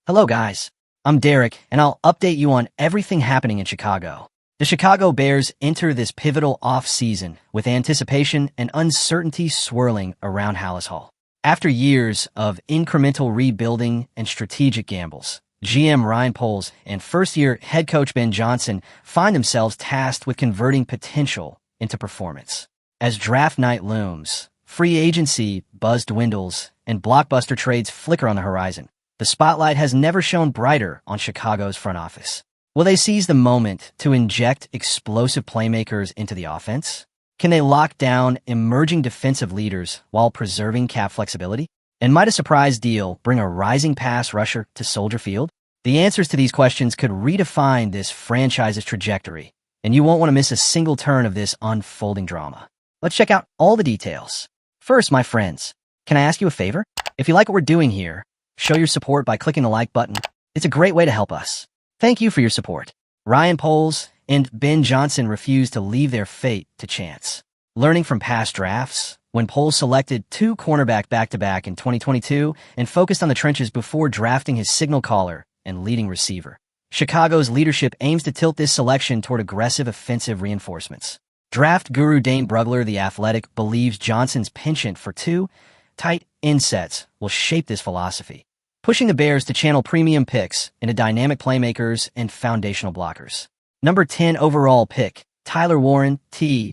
Hello guys, I'm Derek, and I'll update you on everything happening in Chicago. The Chicago Bears enter this pivotal off-season with anticipation and uncertainty swirling around Hallis Hall. After years of incremental rebuilding and strategic gambles, GM Ryan Poles and first-year head coach Ben Johnson find themselves tasked with converting potential into performance. As draft night looms, free agency buzz dwindles, and blockbuster trades flicker on the horizon, the spotlight has never shone brighter on Chicago's front office. Will they seize the moment to inject explosive playmakers into the offense? Can they lock down emerging defensive leaders while preserving cap flexibility? And might a surprise deal bring a rising pass rusher to Soldier Field? The answers to these questions could redefine this franchise's trajectory, and you won't want to miss a single turn of this unfolding drama. Let's check out all the details. First, my friends, can I ask you a favor? If you like what we're doing here, show your support by clicking the like button. It's a great way to help us. Thank you for your support. Ryan Poles and Ben Johnson refused to leave their fate to chance. Learning from past drafts, when Poles selected two cornerback back-to-back in 2022 and focused on the trenches before drafting his signal caller and leading receiver, Chicago's leadership aims to tilt this selection toward aggressive offensive reinforcements. Draft guru Dane Brugler, the Athletic, believes Johnson's penchant for two tight end sets will shape this philosophy, pushing the Bears to channel premium picks into dynamic playmakers and foundational blockers. Number 10 overall pick, Tyler Warren,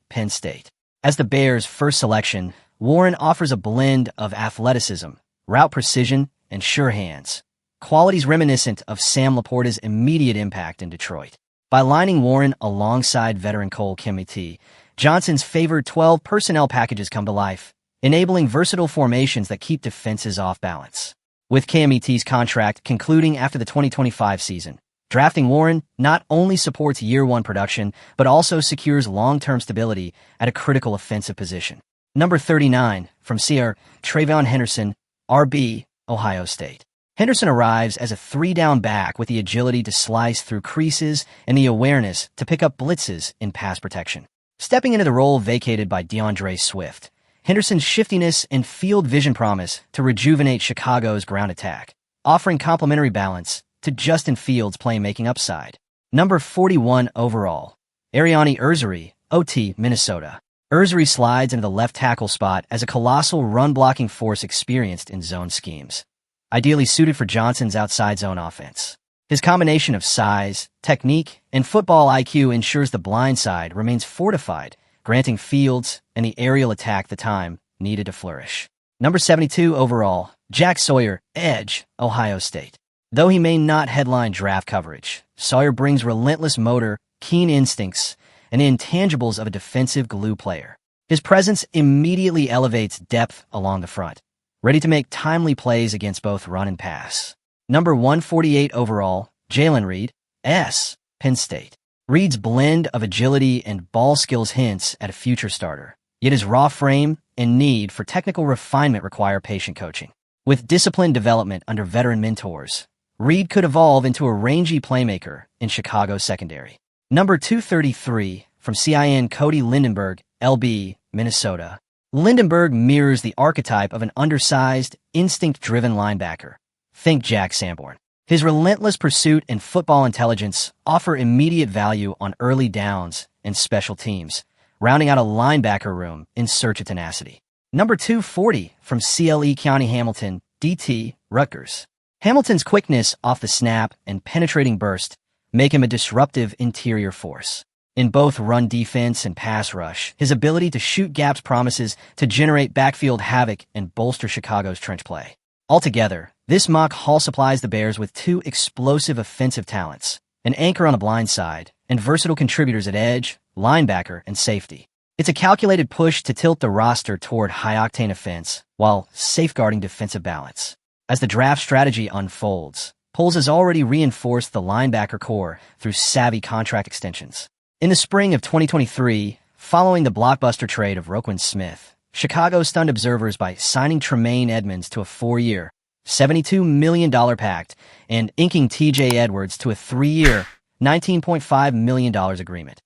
Penn State. As the Bears' first selection, Warren offers a blend of athleticism, route precision, and sure hands, qualities reminiscent of Sam Laporta's immediate impact in Detroit. By lining Warren alongside veteran Cole Kmet, Johnson's favored 12 personnel packages come to life, enabling versatile formations that keep defenses off balance. With Kmet's contract concluding after the 2025 season, drafting Warren not only supports year-one production, but also secures long-term stability at a critical offensive position. Number 39, from CR, Trayvon Henderson, RB, Ohio State. Henderson arrives as a three-down back with the agility to slice through creases and the awareness to pick up blitzes in pass protection. Stepping into the role vacated by DeAndre Swift, Henderson's shiftiness and field vision promise to rejuvenate Chicago's ground attack, offering complementary balance to Justin Fields' playmaking upside. Number 41 overall, Ariani Urzuri, OT, Minnesota. Urzuri slides into the left tackle spot as a colossal run-blocking force experienced in zone schemes, ideally suited for Johnson's outside zone offense. His combination of size, technique, and football IQ ensures the blind side remains fortified, granting Fields and the aerial attack the time needed to flourish. Number 72 overall, Jack Sawyer, Edge, Ohio State. Though he may not headline draft coverage, Sawyer brings relentless motor, keen instincts, and intangibles of a defensive glue player. His presence immediately elevates depth along the front, ready to make timely plays against both run and pass. Number 148 overall, Jalen Reed, Penn State. Reed's blend of agility and ball skills hints at a future starter, yet his raw frame and need for technical refinement require patient coaching. With disciplined development under veteran mentors, Reed could evolve into a rangy playmaker in Chicago's secondary. Number 233, from CIN Cody Lindenberg, LB, Minnesota. Lindenberg mirrors the archetype of an undersized, instinct-driven linebacker. Think Jack Sanborn. His relentless pursuit and football intelligence offer immediate value on early downs and special teams, rounding out a linebacker room in search of tenacity. Number 240, from CLE County Hamilton, DT, Rutgers. Hamilton's quickness off the snap and penetrating burst make him a disruptive interior force. In both run defense and pass rush, his ability to shoot gaps promises to generate backfield havoc and bolster Chicago's trench play. Altogether, this mock haul supplies the Bears with two explosive offensive talents, an anchor on the blind side, and versatile contributors at edge, linebacker, and safety. It's a calculated push to tilt the roster toward high-octane offense while safeguarding defensive balance. As the draft strategy unfolds, Poles has already reinforced the linebacker core through savvy contract extensions. In the spring of 2023, following the blockbuster trade of Roquan Smith, Chicago stunned observers by signing Tremaine Edmonds to a 4-year, $72 million pact and inking TJ Edwards to a 3-year, $19.5 million agreement,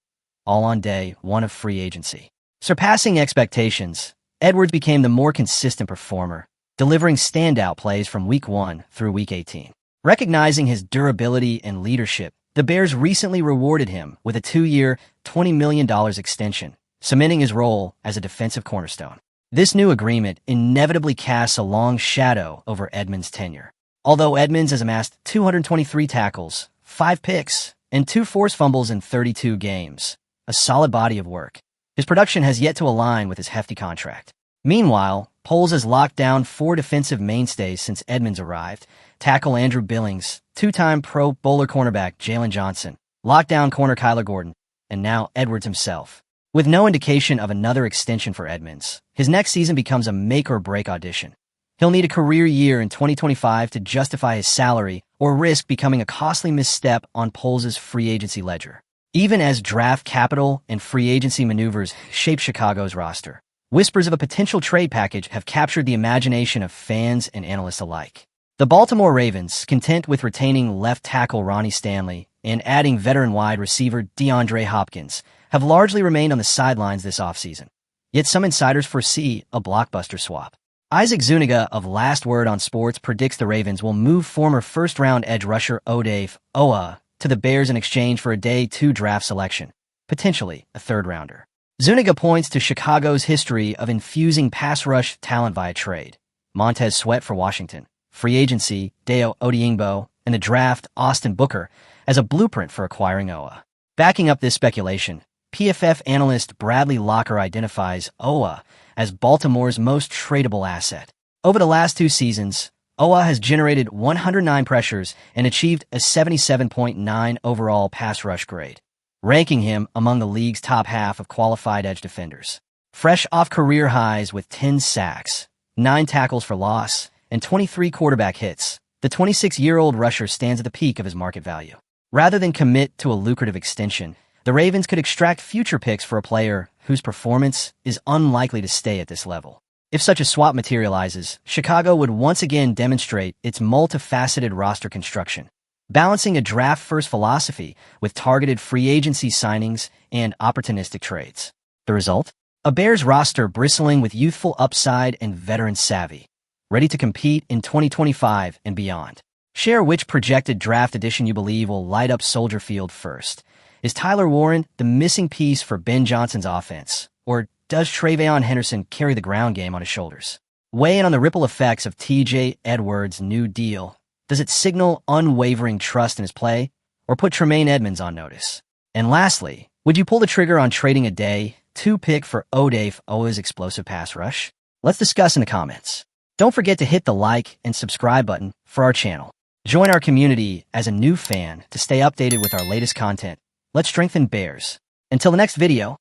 all on day one of free agency. Surpassing expectations, Edwards became the more consistent performer, delivering standout plays from Week 1 through Week 18. Recognizing his durability and leadership, the Bears recently rewarded him with a 2-year, $20 million extension, cementing his role as a defensive cornerstone. This new agreement inevitably casts a long shadow over Edmonds' tenure. Although Edmonds has amassed 223 tackles, 5 picks, and 2 forced fumbles in 32 games, a solid body of work, his production has yet to align with his hefty contract. Meanwhile, Poles has locked down 4 defensive mainstays since Edmonds arrived: tackle Andrew Billings, 2-time Pro Bowler cornerback Jalen Johnson, lockdown corner Kyler Gordon, and now Edwards himself. With no indication of another extension for Edmonds, his next season becomes a make-or-break audition. He'll need a career year in 2025 to justify his salary or risk becoming a costly misstep on Poles' free agency ledger. Even as draft capital and free agency maneuvers shape Chicago's roster, whispers of a potential trade package have captured the imagination of fans and analysts alike. The Baltimore Ravens, content with retaining left tackle Ronnie Stanley and adding veteran wide receiver DeAndre Hopkins, have largely remained on the sidelines this offseason. Yet some insiders foresee a blockbuster swap. Isaac Zuniga of Last Word on Sports predicts the Ravens will move former first-round edge rusher Odafe Oweh to the Bears in exchange for a day 2 draft selection, potentially a third-rounder. Zuniga points to Chicago's history of infusing pass rush talent via trade: Montez Sweat for Washington, free agency Dayo Odeyingbo, and the draft Austin Booker as a blueprint for acquiring Oweh. Backing up this speculation, PFF analyst Bradley Locker identifies Oweh as Baltimore's most tradable asset. Over the last 2 seasons, Oweh has generated 109 pressures and achieved a 77.9 overall pass rush grade, ranking him among the league's top half of qualified edge defenders. Fresh off career highs with 10 sacks, 9 tackles for loss, and 23 quarterback hits, the 26-year-old rusher stands at the peak of his market value. Rather than commit to a lucrative extension, the Ravens could extract future picks for a player whose performance is unlikely to stay at this level. If such a swap materializes, Chicago would once again demonstrate its multifaceted roster construction, balancing a draft-first philosophy with targeted free agency signings and opportunistic trades. The result? A Bears roster bristling with youthful upside and veteran savvy, ready to compete in 2025 and beyond. Share which projected draft addition you believe will light up Soldier Field first. Is Tyler Warren the missing piece for Ben Johnson's offense, or does Travion Henderson carry the ground game on his shoulders? Weigh in on the ripple effects of TJ Edwards' new deal. Does it signal unwavering trust in his play, or put Tremaine Edmonds on notice? And lastly, would you pull the trigger on trading a day 2 pick for Odafe Oweh's explosive pass rush? Let's discuss in the comments. Don't forget to hit the like and subscribe button for our channel. Join our community as a new fan to stay updated with our latest content. Let's strengthen Bears. Until the next video,